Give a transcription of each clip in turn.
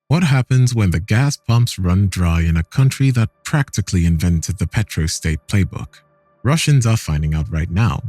What happens when the gas pumps run dry in a country that practically invented the petrostate playbook? Russians are finding out right now,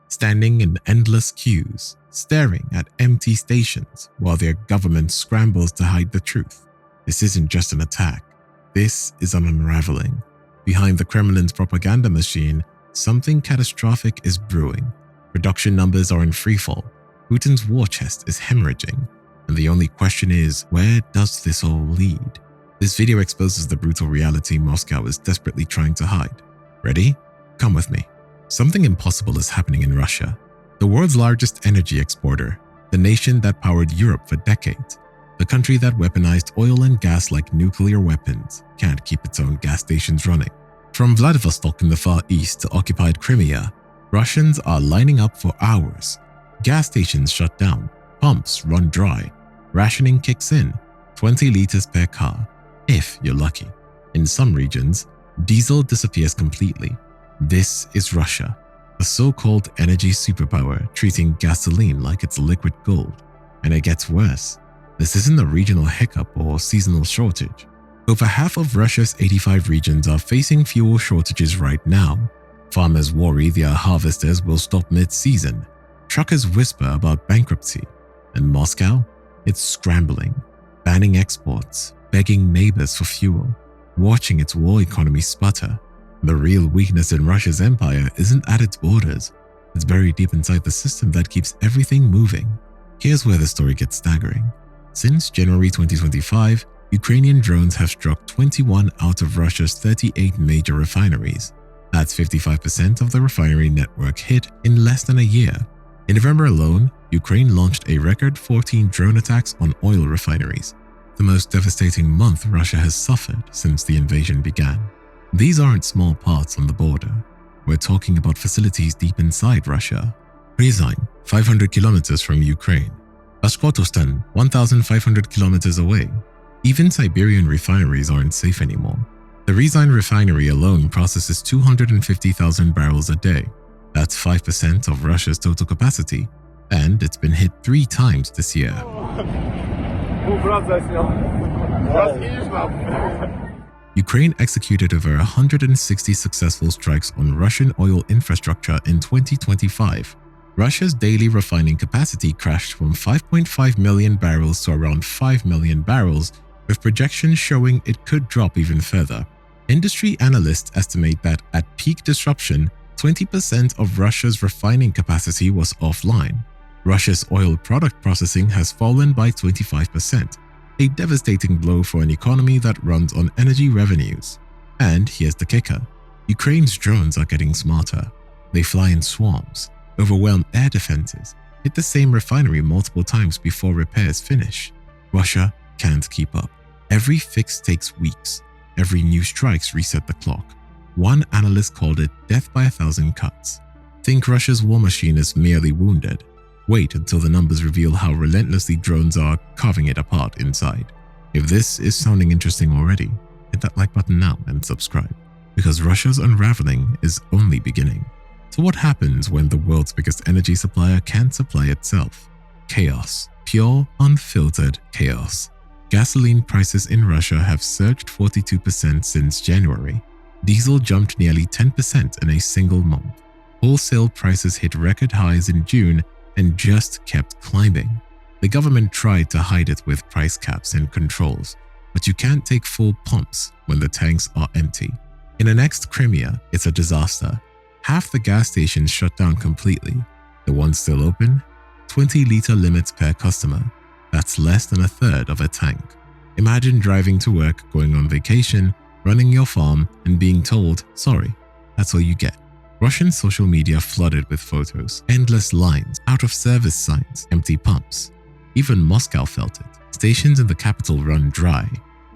standing in endless queues, staring at empty stations while their government scrambles to hide the truth. This isn't just an attack. This is an unraveling. Behind the Kremlin's propaganda machine, something catastrophic is brewing. Production numbers are in freefall. Putin's war chest is hemorrhaging. And the only question is, where does this all lead? This video exposes the brutal reality Moscow is desperately trying to hide. Ready? Come with me. Something impossible is happening in Russia, the world's largest energy exporter, the nation that powered Europe for decades. The country that weaponized oil and gas like nuclear weapons can't keep its own gas stations running. From Vladivostok in the Far East to occupied Crimea, Russians are lining up for hours. Gas stations shut down, pumps run dry, rationing kicks in, 20 liters per car, if you're lucky. In some regions, diesel disappears completely. This is Russia, a so-called energy superpower treating gasoline like it's liquid gold. And it gets worse. This isn't a regional hiccup or seasonal shortage. Over half of Russia's 85 regions are facing fuel shortages right now. Farmers worry their harvesters will stop mid-season. Truckers whisper about bankruptcy. And Moscow? It's scrambling, banning exports, begging neighbors for fuel, watching its war economy sputter. The real weakness in Russia's empire isn't at its borders. It's buried deep inside the system that keeps everything moving. Here's where the story gets staggering. Since January 2025, Ukrainian drones have struck 21 out of Russia's 38 major refineries. That's 55% of the refinery network hit in less than a year. In November alone, Ukraine launched a record 14 drone attacks on oil refineries, the most devastating month Russia has suffered since the invasion began. These aren't small parts on the border. We're talking about facilities deep inside Russia. Ryazan, 500 kilometers from Ukraine. Bashkortostan, 1,500 kilometers away. Even Siberian refineries aren't safe anymore. The Ryazan refinery alone processes 250,000 barrels a day. That's 5% of Russia's total capacity, and it's been hit 3 times this year. Ukraine executed over 160 successful strikes on Russian oil infrastructure in 2025. Russia's daily refining capacity crashed from 5.5 million barrels to around 5 million barrels, with projections showing it could drop even further. Industry analysts estimate that at peak disruption, 20% of Russia's refining capacity was offline. Russia's oil product processing has fallen by 25%, a devastating blow for an economy that runs on energy revenues. And here's the kicker. Ukraine's drones are getting smarter. They fly in swarms, overwhelm air defenses, hit the same refinery multiple times before repairs finish. Russia can't keep up. Every fix takes weeks. Every new strikes reset the clock. One analyst called it death by 1,000 cuts. Think Russia's war machine is merely wounded. Wait until the numbers reveal how relentlessly drones are carving it apart inside. If this is sounding interesting already, hit that like button now and subscribe, because Russia's unraveling is only beginning. So what happens when the world's biggest energy supplier can't supply itself? Chaos. Pure, unfiltered chaos. Gasoline prices in Russia have surged 42% since January. Diesel jumped nearly 10% in a single month. Wholesale prices hit record highs in June and just kept climbing. The government tried to hide it with price caps and controls, but you can't take full pumps when the tanks are empty. In the next Crimea, it's a disaster. Half the gas stations shut down completely. The ones still open, 20-liter limits per customer. That's less than a third of a tank. Imagine driving to work, going on vacation, running your farm, and being told, sorry, that's all you get. Russian social media flooded with photos, endless lines, out-of-service signs, empty pumps. Even Moscow felt it. Stations in the capital run dry.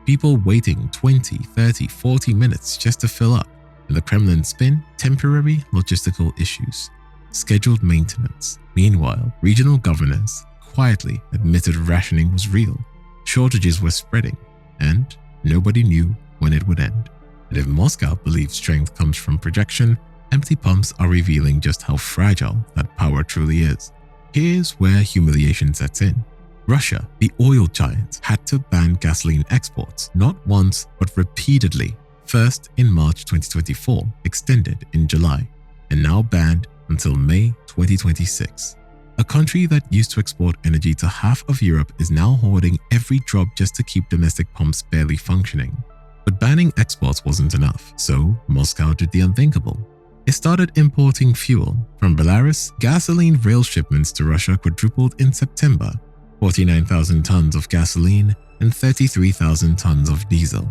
People waiting 20, 30, 40 minutes just to fill up. In the Kremlin spin, temporary logistical issues. Scheduled maintenance. Meanwhile, regional governors quietly admitted rationing was real. Shortages were spreading, and nobody knew when it would end. And if Moscow believes strength comes from projection, empty pumps are revealing just how fragile that power truly is. Here's where humiliation sets in. Russia, the oil giant, had to ban gasoline exports, not once but repeatedly, first in March 2024, extended in July, and now banned until May 2026. A country that used to export energy to half of Europe is now hoarding every drop just to keep domestic pumps barely functioning. But banning exports wasn't enough, so Moscow did the unthinkable. It started importing fuel. From Belarus, gasoline rail shipments to Russia quadrupled in September, 49,000 tons of gasoline and 33,000 tons of diesel.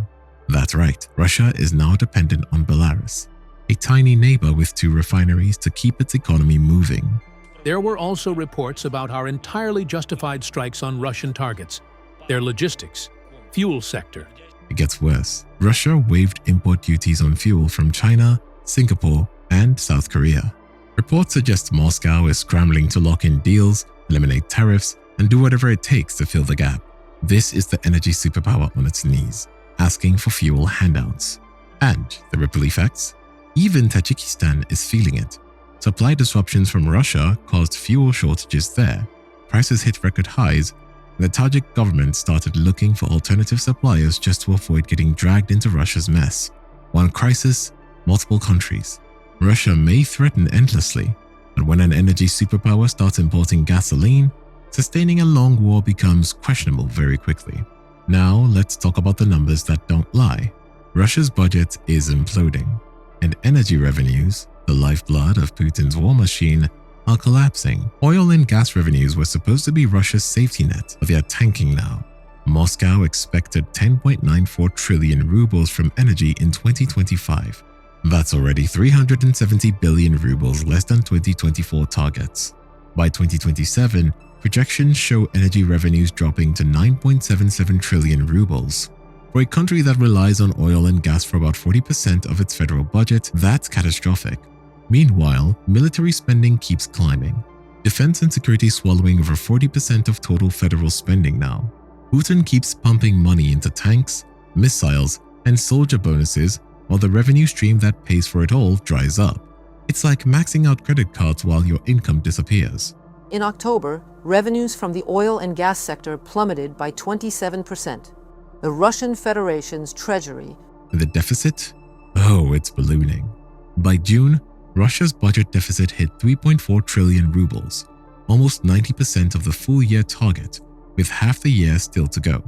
That's right, Russia is now dependent on Belarus, a tiny neighbor with 2 refineries to keep its economy moving. There were also reports about our entirely justified strikes on Russian targets, their logistics, fuel sector. It gets worse. Russia waived import duties on fuel from China, Singapore, and South Korea. Reports suggest Moscow is scrambling to lock in deals, eliminate tariffs, and do whatever it takes to fill the gap. This is the energy superpower on its knees, asking for fuel handouts. And the ripple effects? Even Tajikistan is feeling it. Supply disruptions from Russia caused fuel shortages there. Prices hit record highs, and the Tajik government started looking for alternative suppliers just to avoid getting dragged into Russia's mess. One crisis, multiple countries. Russia may threaten endlessly, but when an energy superpower starts importing gasoline, sustaining a long war becomes questionable very quickly. Now let's talk about the numbers that don't lie. Russia's budget is imploding, and energy revenues, the lifeblood of Putin's war machine, are collapsing. Oil and gas revenues were supposed to be Russia's safety net, but they are tanking now. Moscow expected 10.94 trillion rubles from energy in 2025. That's already 370 billion rubles less than 2024 targets. By 2027, projections show energy revenues dropping to 9.77 trillion rubles. For a country that relies on oil and gas for about 40% of its federal budget, that's catastrophic. Meanwhile, military spending keeps climbing. Defense and security swallowing over 40% of total federal spending now. Putin keeps pumping money into tanks, missiles, and soldier bonuses while the revenue stream that pays for it all dries up. It's like maxing out credit cards while your income disappears. In October, revenues from the oil and gas sector plummeted by 27%. The Russian Federation's treasury. And the deficit? Oh, it's ballooning. By June, Russia's budget deficit hit 3.4 trillion rubles, almost 90% of the full-year target, with half the year still to go.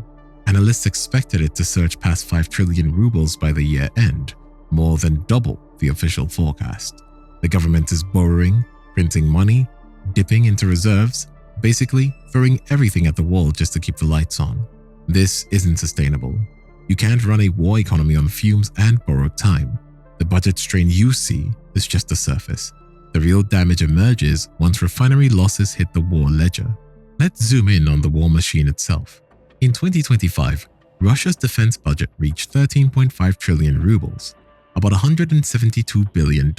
Analysts expected it to surge past 5 trillion rubles by the year end, more than double the official forecast. The government is borrowing, printing money, dipping into reserves, basically throwing everything at the wall just to keep the lights on. This isn't sustainable. You can't run a war economy on fumes and borrowed time. The budget strain you see is just the surface. The real damage emerges once refinery losses hit the war ledger. Let's zoom in on the war machine itself. In 2025, Russia's defense budget reached 13.5 trillion rubles, about $172 billion,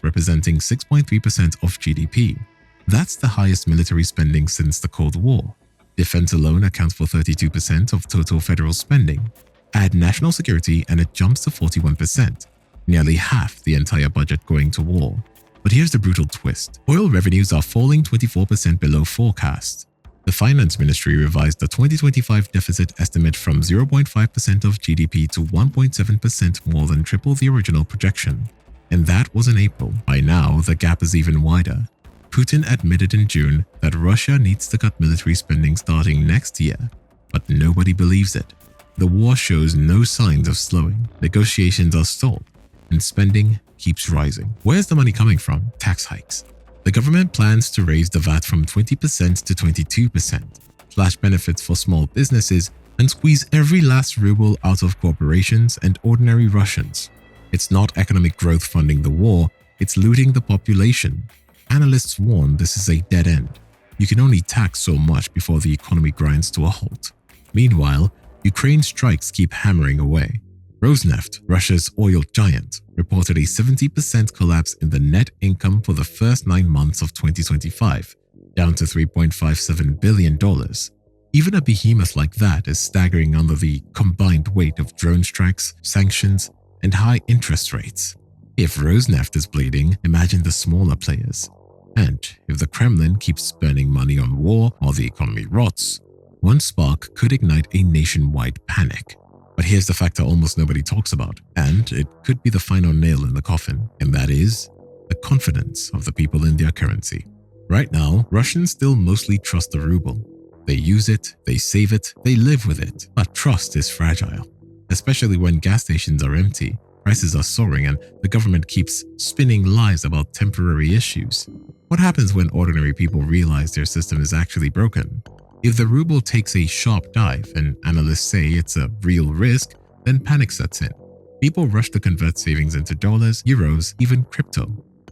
representing 6.3% of GDP. That's the highest military spending since the Cold War. Defense alone accounts for 32% of total federal spending. Add national security and it jumps to 41%, nearly half the entire budget going to war. But here's the brutal twist. Oil revenues are falling 24% below forecast. The Finance Ministry revised the 2025 deficit estimate from 0.5% of GDP to 1.7%, more than triple the original projection. And that was in April. By now, the gap is even wider. Putin admitted in June that Russia needs to cut military spending starting next year, but nobody believes it. The war shows no signs of slowing. Negotiations are stalled, and spending keeps rising. Where's the money coming from? Tax hikes. The government plans to raise the VAT from 20% to 22%, slash benefits for small businesses, and squeeze every last ruble out of corporations and ordinary Russians. It's not economic growth funding the war, it's looting the population. Analysts warn this is a dead end. You can only tax so much before the economy grinds to a halt. Meanwhile, Ukraine strikes keep hammering away. Rosneft, Russia's oil giant, reported a 70% collapse in the net income for the first 9 months of 2025, down to $3.57 billion. Even a behemoth like that is staggering under the combined weight of drone strikes, sanctions, and high interest rates. If Rosneft is bleeding, imagine the smaller players. And if the Kremlin keeps spending money on war while the economy rots, One spark could ignite a nationwide panic. But here's the factor almost nobody talks about, and it could be the final nail in the coffin, and that is the confidence of the people in their currency. Right now, Russians still mostly trust the ruble. They use it, they save it, they live with it. But trust is fragile, especially when gas stations are empty, prices are soaring, and the government keeps spinning lies about temporary issues. What happens when ordinary people realize their system is actually broken? If the ruble takes a sharp dive and analysts say it's a real risk, then panic sets in. People rush to convert savings into dollars, euros, even crypto.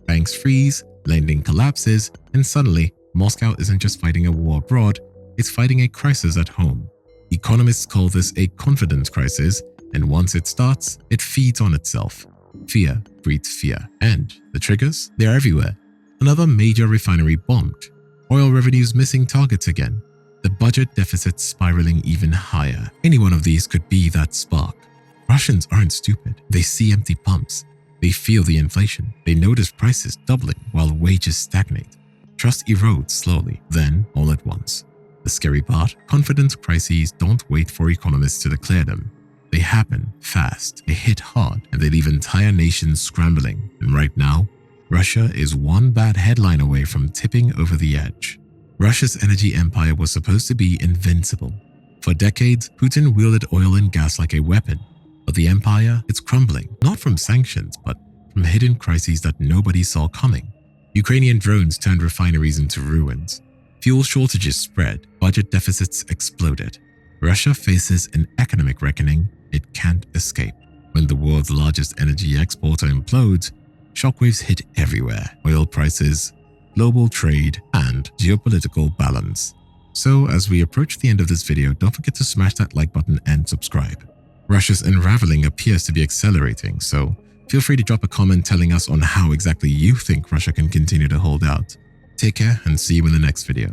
Banks freeze, lending collapses, and suddenly, Moscow isn't just fighting a war abroad, it's fighting a crisis at home. Economists call this a confidence crisis, and once it starts, it feeds on itself. Fear breeds fear. And the triggers? They're everywhere. Another major refinery bombed. Oil revenues missing targets again. The budget deficit spiraling even higher. Any one of these could be that spark. Russians aren't stupid. They see empty pumps. They feel the inflation. They notice prices doubling while wages stagnate. Trust erodes slowly, then all at once. The scary part, confidence crises don't wait for economists to declare them. They happen fast, they hit hard, and they leave entire nations scrambling. And right now, Russia is one bad headline away from tipping over the edge. Russia's energy empire was supposed to be invincible. For decades, Putin wielded oil and gas like a weapon. But the empire, it's crumbling, not from sanctions, but from hidden crises that nobody saw coming. Ukrainian drones turned refineries into ruins. Fuel shortages spread, budget deficits exploded. Russia faces an economic reckoning it can't escape. When the world's largest energy exporter implodes, shockwaves hit everywhere: oil prices, global trade, and geopolitical balance. So as we approach the end of this video, don't forget to smash that like button and subscribe. Russia's unraveling appears to be accelerating, so feel free to drop a comment telling us on how exactly you think Russia can continue to hold out. Take care and see you in the next video.